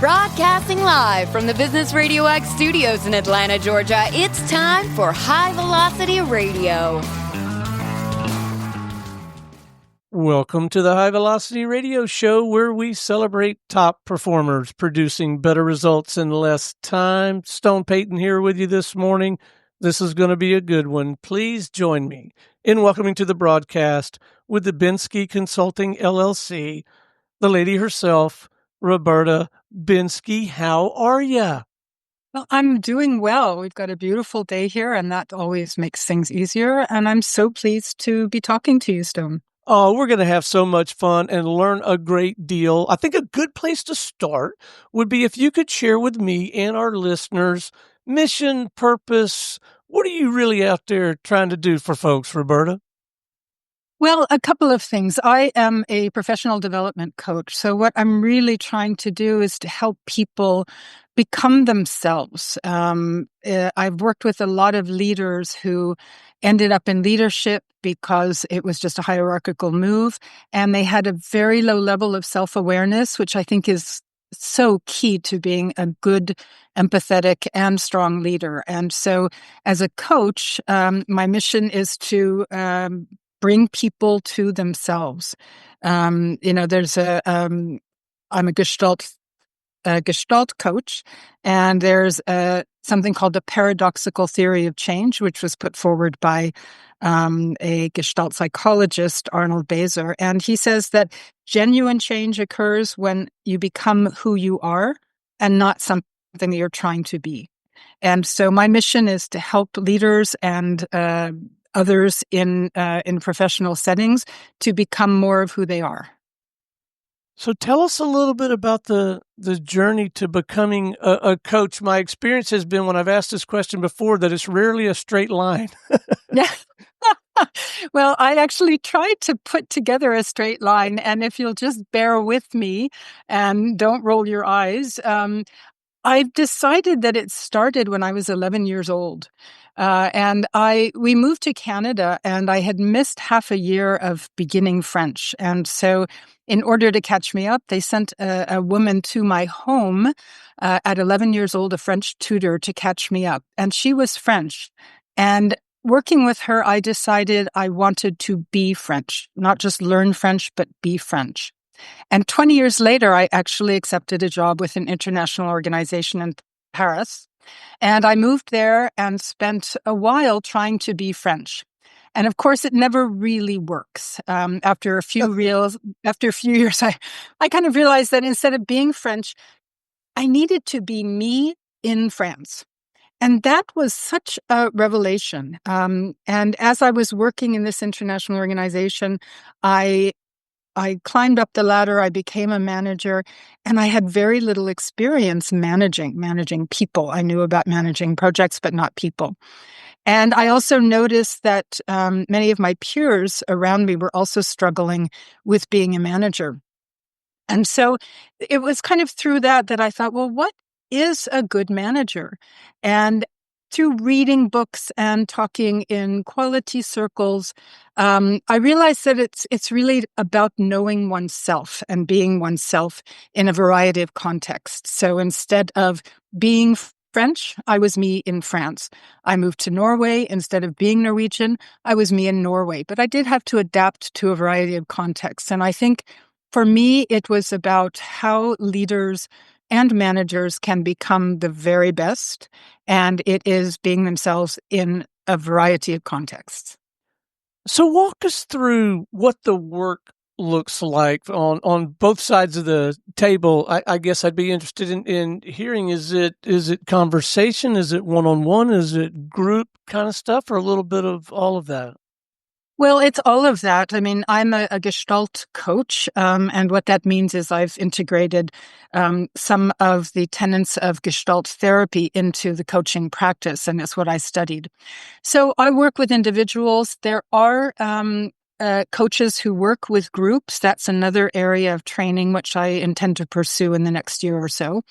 Broadcasting live from the Business RadioX studios in Atlanta, Georgia, it's time for High Velocity Radio. Welcome to the High Velocity Radio Show, where we celebrate top performers producing better results in less time. Stone Payton here with you this morning. This is going to be a good one. Please join me in welcoming to the broadcast with the Bensky Consulting LLC, the lady herself, Roberta Bensky. How are you? Well, I'm doing well. We've got a beautiful day here, and that always makes things easier. And I'm so pleased to be talking to you, Stone. Oh, we're going to have so much fun and learn a great deal. I think a good place to start would be if you could share with me and our listeners mission, purpose. What are you really out there trying to do for folks, Roberta? Well, a couple of things. I am a professional development coach. So what I'm really trying to do is to help people become themselves. I've worked with a lot of leaders who ended up in leadership because it was just a hierarchical move, and they had a very low level of self-awareness, which I think is so key to being a good, empathetic, and strong leader. And so as a coach, my mission is to bring people to themselves. I'm a Gestalt coach, and there's something called the paradoxical theory of change, which was put forward by a Gestalt psychologist, Arnold Baser. And he says that genuine change occurs when you become who you are and not something that you're trying to be. And so my mission is to help leaders and others in professional settings to become more of who they are. So tell us a little bit about the journey to becoming a coach. My experience has been, when I've asked this question before, that it's rarely a straight line. Yeah. Well, I actually tried to put together a straight line, and if you'll just bear with me and don't roll your eyes, I've decided that it started when I was 11 years old. We moved to Canada, and I had missed half a year of beginning French. And so in order to catch me up, they sent a woman to my home at 11 years old, a French tutor, to catch me up. And she was French. And working with her, I decided I wanted to be French, not just learn French, but be French. And 20 years later, I actually accepted a job with an international organization in Paris. And I moved there and spent a while trying to be French. And of course, it never really works. After a few years, I kind of realized that instead of being French, I needed to be me in France. And that was such a revelation. And as I was working in this international organization, I climbed up the ladder, I became a manager, and I had very little experience managing people. I knew about managing projects, but not people. And I also noticed that many of my peers around me were also struggling with being a manager. And so it was kind of through that I thought, well, what is a good manager? And through reading books and talking in quality circles, I realized that it's really about knowing oneself and being oneself in a variety of contexts. So instead of being French, I was me in France. I moved to Norway. Instead of being Norwegian, I was me in Norway. But I did have to adapt to a variety of contexts. And I think for me, it was about how leaders and managers can become the very best, and it is being themselves in a variety of contexts. So walk us through what the work looks like on both sides of the table. I guess I'd be interested in hearing, is it conversation? Is it one-on-one? Is it group kind of stuff, or a little bit of all of that? Well, it's all of that. I mean, I'm a Gestalt coach, and what that means is I've integrated some of the tenets of Gestalt therapy into the coaching practice, and it's what I studied. So I work with individuals. There are coaches who work with groups. That's another area of training which I intend to pursue in the next year or so.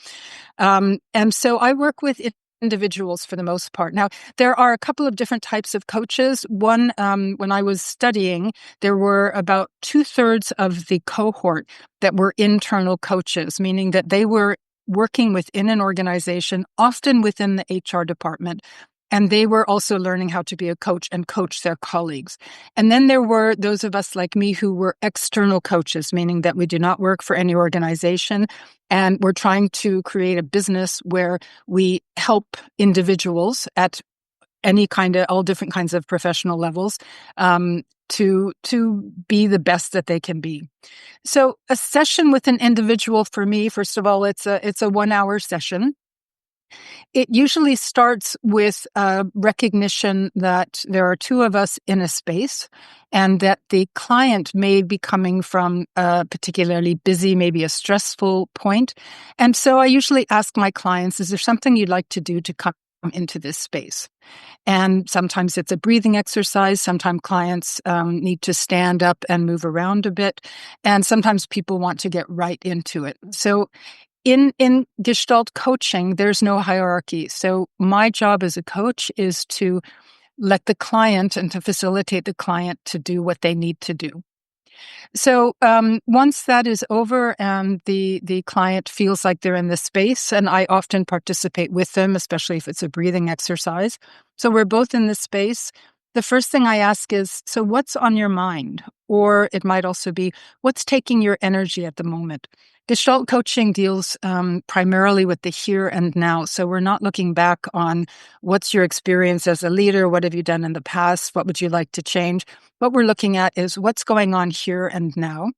And so I work with individuals for the most part. Now, there are a couple of different types of coaches. One, when I was studying, there were about 2/3 of the cohort that were internal coaches, meaning that they were working within an organization, often within the HR department. And they were also learning how to be a coach and coach their colleagues. And then there were those of us like me who were external coaches, meaning that we do not work for any organization. And we're trying to create a business where we help individuals at all different kinds of professional levels, to be the best that they can be. So a session with an individual for me, first of all, it's a 1-hour session. It usually starts with recognition that there are two of us in a space and that the client may be coming from a particularly busy, maybe a stressful point. And so I usually ask my clients, is there something you'd like to do to come into this space? And sometimes it's a breathing exercise. Sometimes clients need to stand up and move around a bit. And sometimes people want to get right into it. So in Gestalt coaching, there's no hierarchy. So my job as a coach is to let the client and to facilitate the client to do what they need to do. So once that is over and the client feels like they're in the space, and I often participate with them, especially if it's a breathing exercise. So we're both in the space. The first thing I ask is, so what's on your mind? Or it might also be, what's taking your energy at the moment? Gestalt coaching deals primarily with the here and now. So we're not looking back on what's your experience as a leader, what have you done in the past, what would you like to change? What we're looking at is what's going on here and now.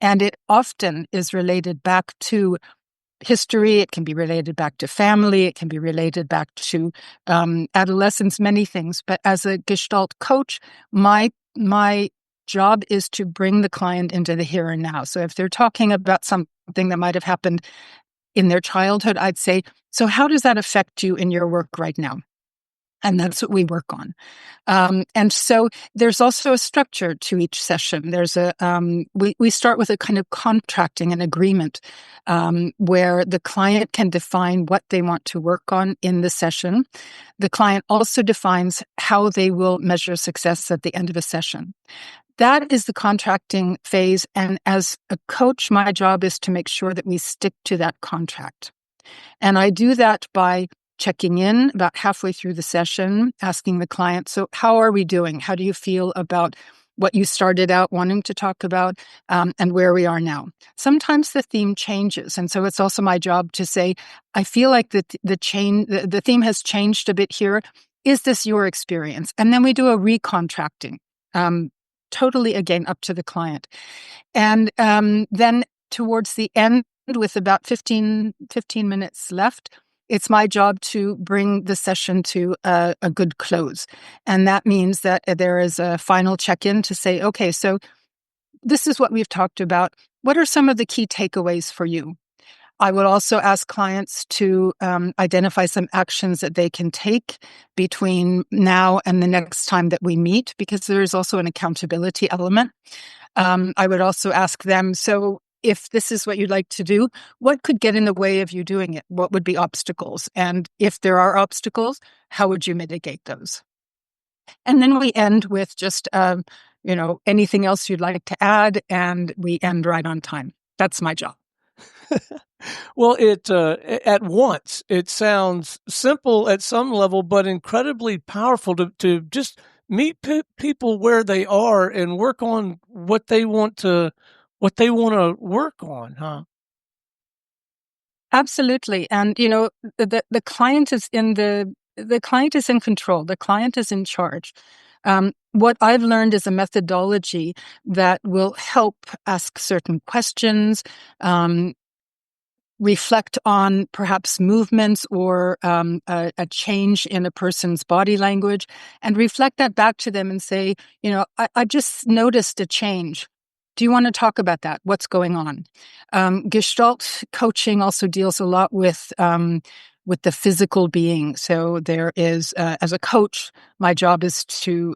And it often is related back to history. It can be related back to family. It can be related back to adolescence, many things. But as a Gestalt coach, my job is to bring the client into the here and now. So if they're talking about something that might have happened in their childhood, I'd say, so how does that affect you in your work right now? And that's what we work on. And so there's also a structure to each session. There's we start with a kind of contracting, an agreement, where the client can define what they want to work on in the session. The client also defines how they will measure success at the end of a session. That is the contracting phase. And as a coach, my job is to make sure that we stick to that contract. And I do that by checking in about halfway through the session, asking the client, so how are we doing? How do you feel about what you started out wanting to talk about, and where we are now? Sometimes the theme changes. And so it's also my job to say, I feel like the theme has changed a bit here. Is this your experience? And then we do a recontracting, totally again up to the client. And then towards the end, with about 15 minutes left, it's my job to bring the session to a good close. And that means that there is a final check-in to say, okay, so this is what we've talked about. What are some of the key takeaways for you? I would also ask clients to identify some actions that they can take between now and the next time that we meet, because there is also an accountability element. I would also ask them, so if this is what you'd like to do, what could get in the way of you doing it? What would be obstacles? And if there are obstacles, how would you mitigate those? And then we end with just, anything else you'd like to add, and we end right on time. That's my job. Well, at once, it sounds simple at some level, but incredibly powerful to just meet people where they are and work on what they want to work on, huh? Absolutely. And, the client is the client is in control. The client is in charge. What I've learned is a methodology that will help ask certain questions, reflect on perhaps movements or a change in a person's body language, and reflect that back to them and say, I just noticed a change. Do you want to talk about that? What's going on? Gestalt coaching also deals a lot with the physical being. So there is, as a coach, my job is to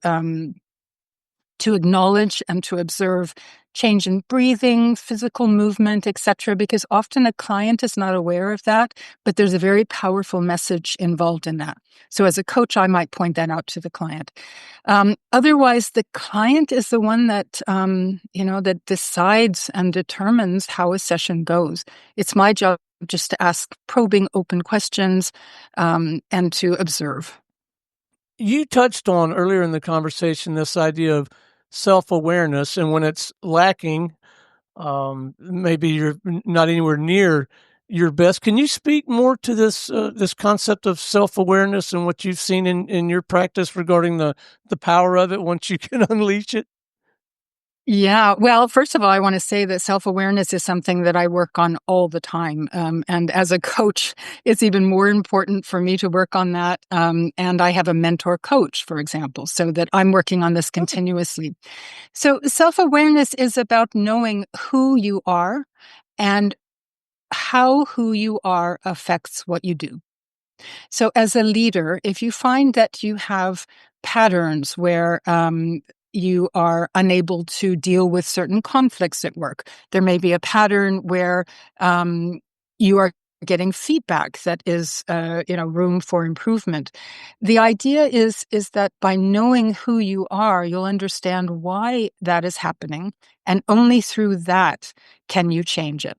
to acknowledge and to observe change in breathing, physical movement, etc., because often a client is not aware of that, but there's a very powerful message involved in that. So as a coach, I might point that out to the client. Otherwise, the client is the one that, that decides and determines how a session goes. It's my job just to ask probing, open questions, and to observe. You touched on earlier in the conversation this idea of self-awareness, and when it's lacking, maybe you're not anywhere near your best. Can you speak more to this concept of self-awareness and what you've seen in your practice regarding the power of it once you can unleash it? Yeah. Well, first of all, I want to say that self-awareness is something that I work on all the time. And as a coach, it's even more important for me to work on that. And I have a mentor coach, for example, so that I'm working on this continuously. So self-awareness is about knowing who you are and how who you are affects what you do. So as a leader, if you find that you have patterns where you are unable to deal with certain conflicts at work, there may be a pattern where you are getting feedback that is, room for improvement. The idea is that by knowing who you are, you'll understand why that is happening, and only through that can you change it.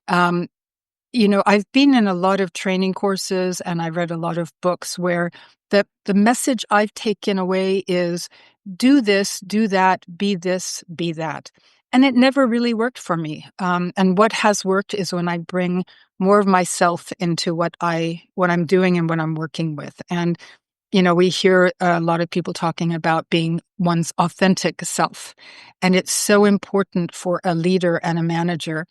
I've been in a lot of training courses and I read a lot of books where the message I've taken away is do this, do that, be this, be that. And it never really worked for me. And what has worked is when I bring more of myself into what I'm doing and what I'm working with. And we hear a lot of people talking about being one's authentic self. And it's so important for a leader and a manager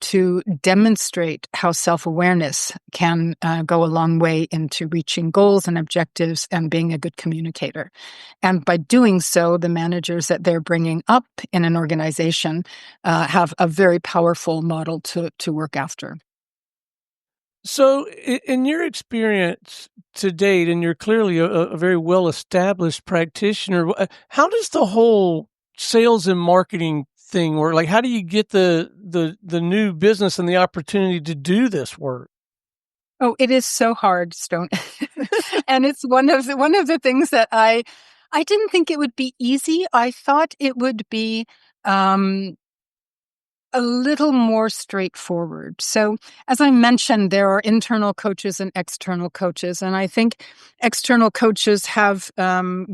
to demonstrate how self-awareness can go a long way into reaching goals and objectives and being a good communicator. And by doing so, the managers that they're bringing up in an organization have a very powerful model to work after. So, in your experience to date, and you're clearly a very well-established practitioner, how does the whole sales and marketing thing work? Like, how do you get the new business and the opportunity to do this work? Oh, it is so hard, Stone. And it's one of the things that I didn't think it would be easy. I thought it would be a little more straightforward. So, as I mentioned, there are internal coaches and external coaches. And I think external coaches have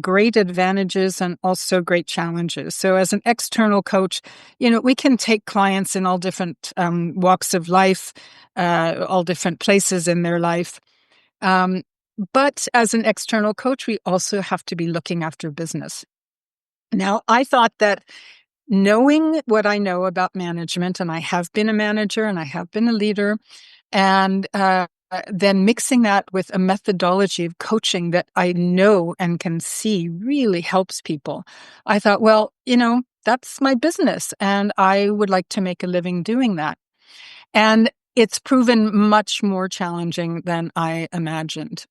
great advantages and also great challenges. So, as an external coach, we can take clients in all different walks of life, all different places in their life. But as an external coach, we also have to be looking after business. Now, I thought that knowing what I know about management, and I have been a manager and I have been a leader, and then mixing that with a methodology of coaching that I know and can see really helps people. I thought, well, that's my business and I would like to make a living doing that. And it's proven much more challenging than I imagined.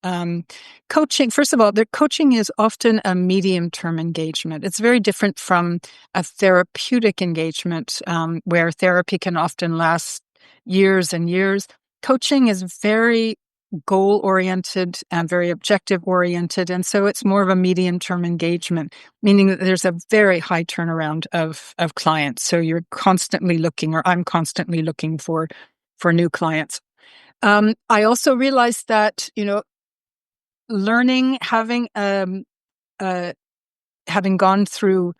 Coaching, first of all, the coaching is often a medium-term engagement. It's very different from a therapeutic engagement where therapy can often last years and years. Coaching is very goal-oriented and very objective-oriented, and so it's more of a medium-term engagement, meaning that there's a very high turnaround of clients. So you're constantly looking, or I'm constantly looking for new clients. I also realized that, learning, having gone through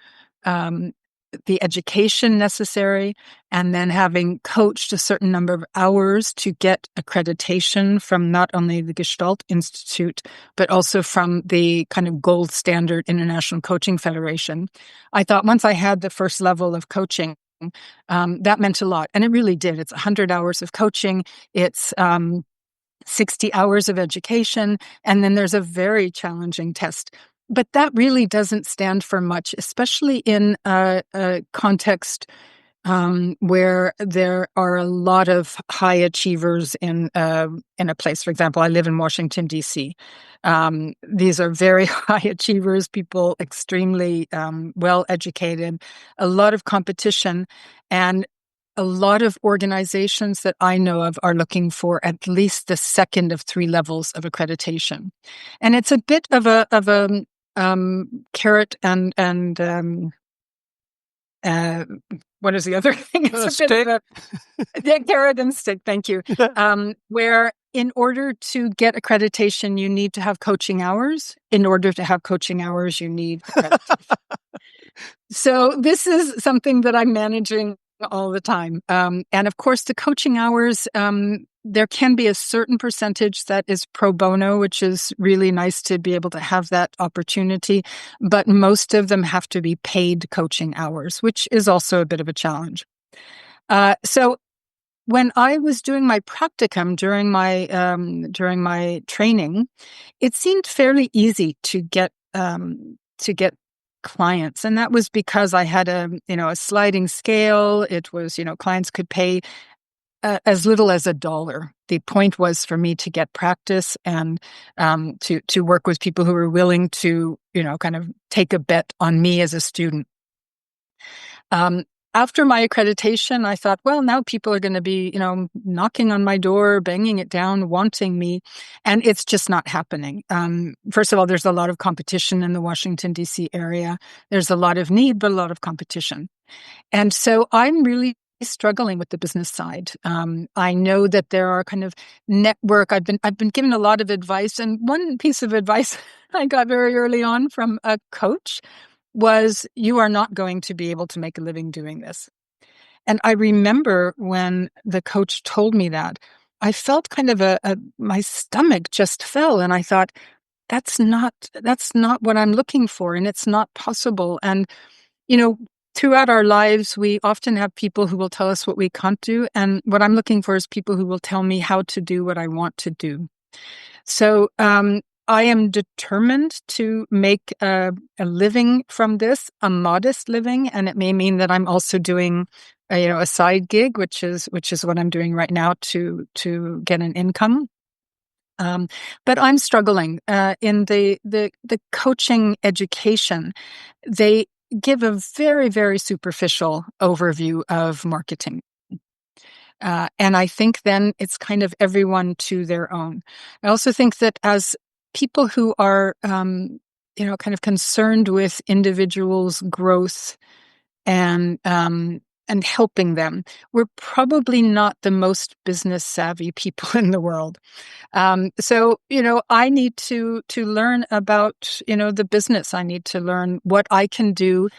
the education necessary and then having coached a certain number of hours to get accreditation from not only the Gestalt Institute, but also from the kind of gold standard International Coaching Federation. I thought once I had the first level of coaching, that meant a lot. And it really did. It's 100 hours of coaching. It's 60 hours of education. And then there's a very challenging test. But that really doesn't stand for much, especially in a context where there are a lot of high achievers in a place. For example, I live in Washington, D.C. These are very high achievers, people extremely well educated, a lot of competition, and a lot of organizations that I know of are looking for at least the second of 3 levels of accreditation. And it's a bit of a carrot and what is the other thing? It's a bit of a carrot and stick. Thank you. Where in order to get accreditation, you need to have coaching hours. In order to have coaching hours, you need accreditation. So this is something that I'm managing all the time. And of course, the coaching hours, there can be a certain percentage that is pro bono, which is really nice to be able to have that opportunity. But most of them have to be paid coaching hours, which is also a bit of a challenge. So when I was doing my practicum during my training, it seemed fairly easy to get clients, and that was because I had a sliding scale. It was clients could pay as little as $1. The point was for me to get practice and to work with people who were willing to kind of take a bet on me as a student. After my accreditation, I thought, well, now people are going to be, knocking on my door, banging it down, wanting me. And it's just not happening. First of all, there's a lot of competition in the Washington, D.C. area. There's a lot of need, but a lot of competition. And so I'm really struggling with the business side. I know that there are kind of network. I've been given a lot of advice. And one piece of advice I got very early on from a coach was, you are not going to be able to make a living doing this. And I remember when the coach told me that, I felt kind of my stomach just fell, and I thought, that's not what I'm looking for, and it's not possible. And throughout our lives, we often have people who will tell us what we can't do, and what I'm looking for is people who will tell me how to do what I want to do. So I am determined to make a living from this, a modest living, and it may mean that I'm also doing a side gig, which is what I'm doing right now to get an income. But I'm struggling in the coaching education. They give a very, very superficial overview of marketing. And I think then it's kind of everyone to their own. I also think that as people who are, kind of concerned with individuals' growth and helping them, we're probably not the most business savvy people in the world. So, I need to learn about, the business. I need to learn what I can do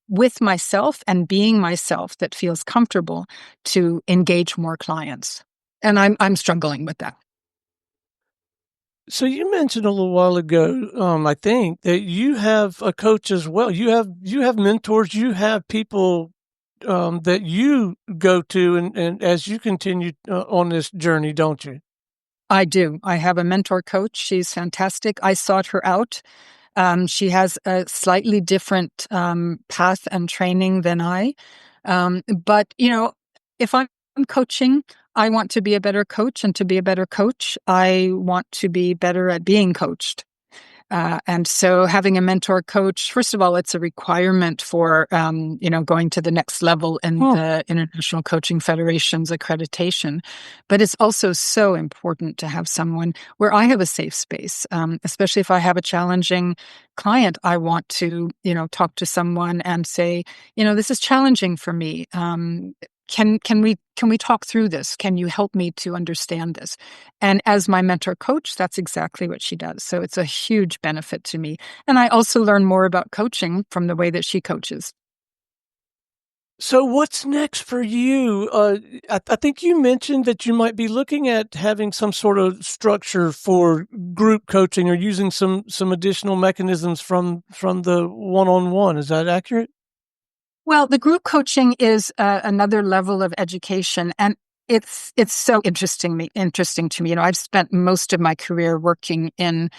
with myself and being myself that feels comfortable to engage more clients. And I'm struggling with that. So you mentioned a little while ago, I think, that you have a coach as well. You have mentors. You have people that you go to, and as you continue on this journey, don't you? I do. I have a mentor coach. She's fantastic. I sought her out. She has a slightly different path and training than I. But, if I'm coaching, I want to be a better coach. And to be a better coach, I want to be better at being coached. And so having a mentor coach, first of all, it's a requirement for, going to the next level in the International Coaching Federation's accreditation. But it's also so important to have someone where I have a safe space, especially if I have a challenging client. I want to, talk to someone and say, this is challenging for me. Can we talk through this? Can you help me to understand this? And as my mentor coach, that's exactly what she does. So it's a huge benefit to me. And I also learn more about coaching from the way that she coaches. So what's next for you? I think you mentioned that you might be looking at having some sort of structure for group coaching or using some additional mechanisms from the one-on-one. Is that accurate? Well, the group coaching is another level of education, and it's so interesting to me. I've spent most of my career working in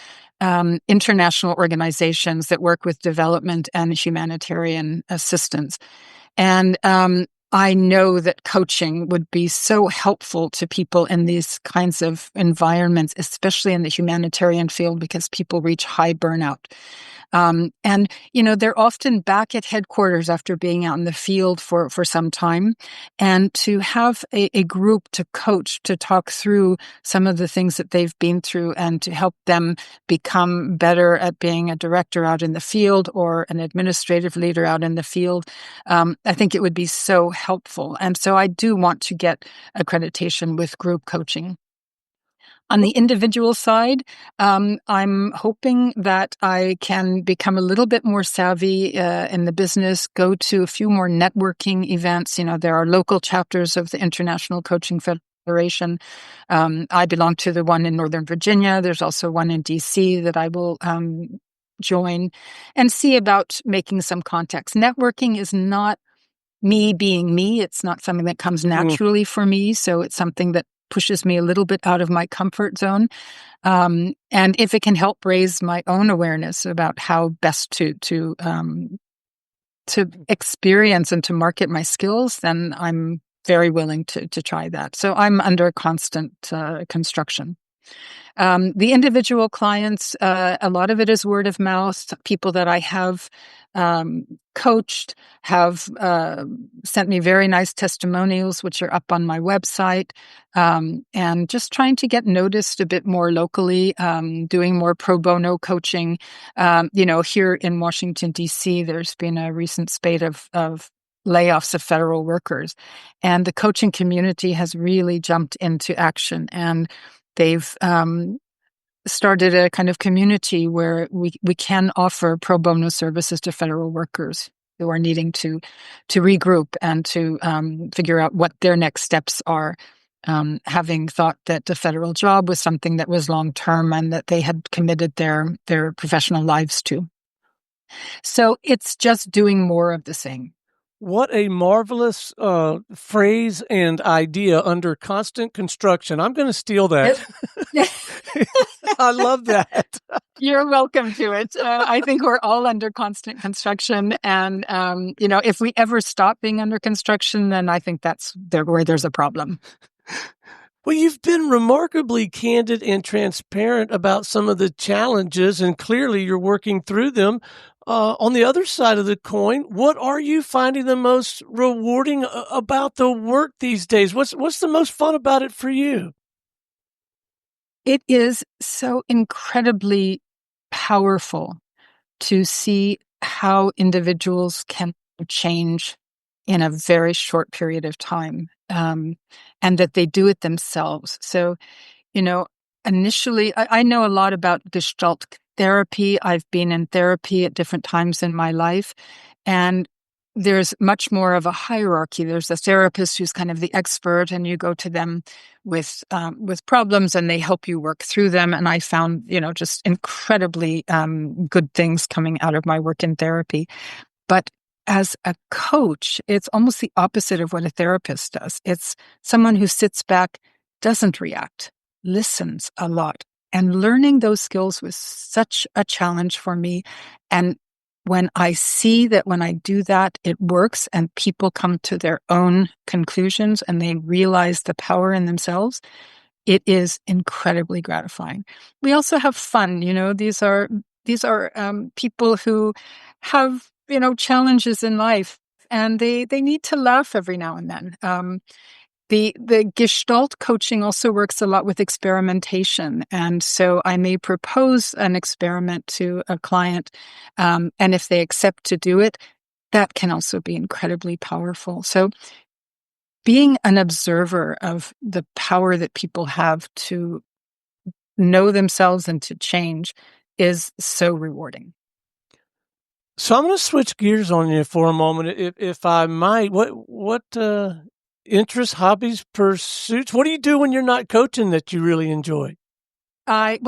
international organizations that work with development and humanitarian assistance, and I know that coaching would be so helpful to people in these kinds of environments, especially in the humanitarian field, because people reach high burnout. And, they're often back at headquarters after being out in the field for some time. And to have a group to coach, to talk through some of the things that they've been through and to help them become better at being a director out in the field or an administrative leader out in the field, I think it would be so helpful. And so I do want to get accreditation with group coaching. On the individual side, I'm hoping that I can become a little bit more savvy in the business, go to a few more networking events. There are local chapters of the International Coaching Federation. I belong to the one in Northern Virginia. There's also one in DC that I will join and see about making some contacts. Networking is not me being me. It's not something that comes naturally for me. So it's something that pushes me a little bit out of my comfort zone. And if it can help raise my own awareness about how best to experience and to market my skills, then I'm very willing to try that. So I'm under constant construction. The individual clients, a lot of it is word of mouth. People that I have coached have sent me very nice testimonials, which are up on my website, and just trying to get noticed a bit more locally, doing more pro bono coaching. Here in Washington, D.C., there's been a recent spate of layoffs of federal workers, and the coaching community has really jumped into action, and they've started a kind of community where we can offer pro bono services to federal workers who are needing to regroup and to figure out what their next steps are, having thought that the federal job was something that was long-term and that they had committed their professional lives to. So it's just doing more of the same. What a marvelous phrase and idea, under constant construction. I'm going to steal that. I love that. You're welcome to it. I think we're all under constant construction. And, if we ever stop being under construction, then I think that's where there's a problem. Well, you've been remarkably candid and transparent about some of the challenges, and clearly you're working through them. On the other side of the coin, what are you finding the most rewarding about the work these days? What's the most fun about it for you? It is so incredibly powerful to see how individuals can change in a very short period of time, and that they do it themselves. So, initially, I know a lot about Gestalt therapy. I've been in therapy at different times in my life, and there's much more of a hierarchy. There's a therapist who's kind of the expert, and you go to them with problems, and they help you work through them. And I found, just incredibly good things coming out of my work in therapy. But as a coach, it's almost the opposite of what a therapist does. It's someone who sits back, doesn't react, listens a lot. And learning those skills was such a challenge for me. And when I see that when I do that, it works and people come to their own conclusions and they realize the power in themselves, it is incredibly gratifying. We also have fun. These are people who have, challenges in life, and they need to laugh every now and then. The Gestalt coaching also works a lot with experimentation. And so I may propose an experiment to a client, and if they accept to do it, that can also be incredibly powerful. So being an observer of the power that people have to know themselves and to change is so rewarding. So I'm going to switch gears on you for a moment, if I might. What interests, hobbies, pursuits? What do you do when you're not coaching that you really enjoy? I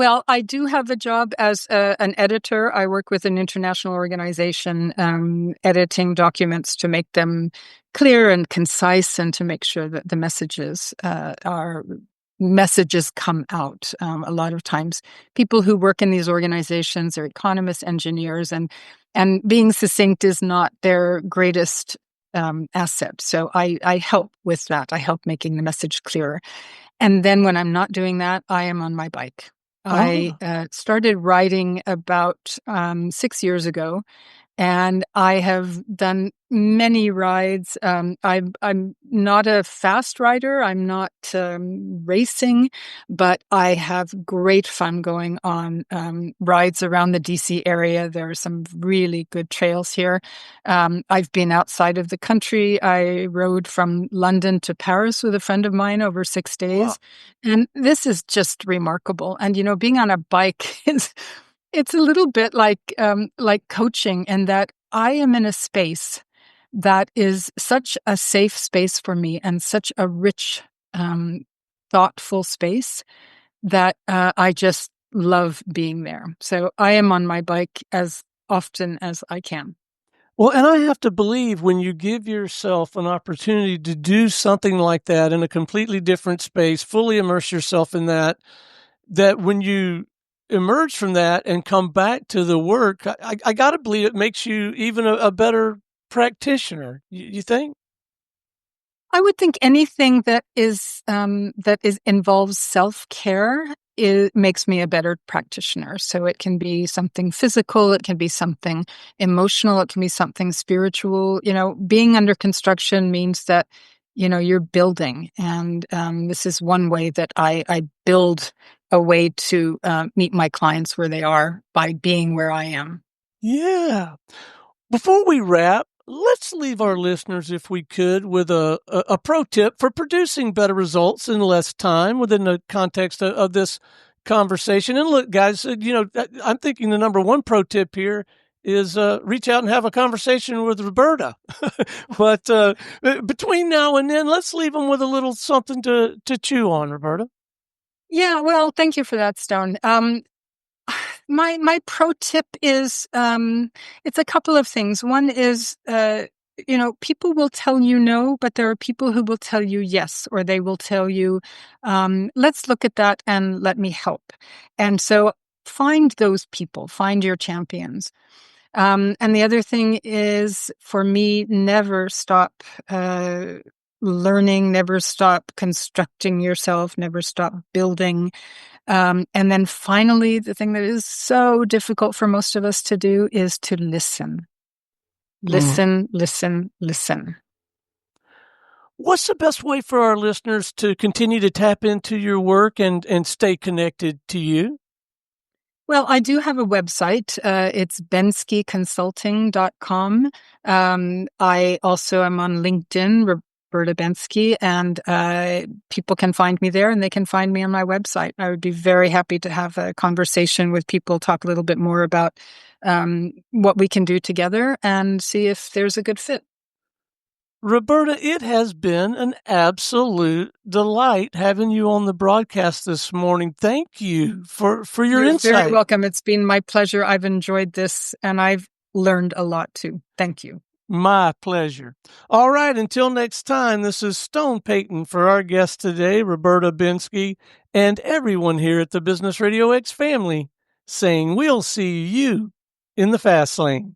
do have a job as an editor. I work with an international organization, editing documents to make them clear and concise, and to make sure that the messages come out. A lot of times, people who work in these organizations are economists, engineers, and being succinct is not their greatest asset. So I help with that. I help making the message clearer. And then when I'm not doing that, I am on my bike. I started riding about 6 years ago, and I have done many rides. I'm not a fast rider. I'm not racing, but I have great fun going on rides around the DC area. There are some really good trails here. I've been outside of the country. I rode from London to Paris with a friend of mine over 6 days. Wow. And this is just remarkable. And, being on a bike it's a little bit like coaching, in that I am in a space that is such a safe space for me and such a rich, thoughtful space that I just love being there. So I am on my bike as often as I can. Well, and I have to believe when you give yourself an opportunity to do something like that in a completely different space, fully immerse yourself in that when you emerge from that and come back to the work, I got to believe it makes you even a better practitioner. You think? I would think anything that involves self-care makes me a better practitioner. So it can be something physical, it can be something emotional, it can be something spiritual. Being under construction means that you're building, and this is one way that I build a way to meet my clients where they are, by being where I am. Yeah. Before we wrap, let's leave our listeners, if we could, with a pro tip for producing better results in less time within the context of this conversation. And look, guys, I'm thinking the number one pro tip here is reach out and have a conversation with Roberta. But between now and then, let's leave them with a little something to chew on, Roberta. Yeah, well, thank you for that, Stone. My pro tip is it's a couple of things. One is people will tell you no, but there are people who will tell you yes, or they will tell you let's look at that and let me help. And so find those people, find your champions. And the other thing is, for me, never stop learning, never stop constructing yourself, never stop building. And then finally, the thing that is so difficult for most of us to do is to listen. Listen, listen, listen. What's the best way for our listeners to continue to tap into your work and stay connected to you? Well, I do have a website. It's benskyconsulting.com. I also am on LinkedIn, Roberta Bensky, and people can find me there, and they can find me on my website. I would be very happy to have a conversation with people, talk a little bit more about what we can do together, and see if there's a good fit. Roberta, it has been an absolute delight having you on the broadcast this morning. Thank you for your insight. You're very welcome. It's been my pleasure. I've enjoyed this, and I've learned a lot too. Thank you. My pleasure. All right, until next time, this is Stone Payton for our guest today, Roberta Bensky, and everyone here at the Business RadioX family, saying we'll see you in the fast lane.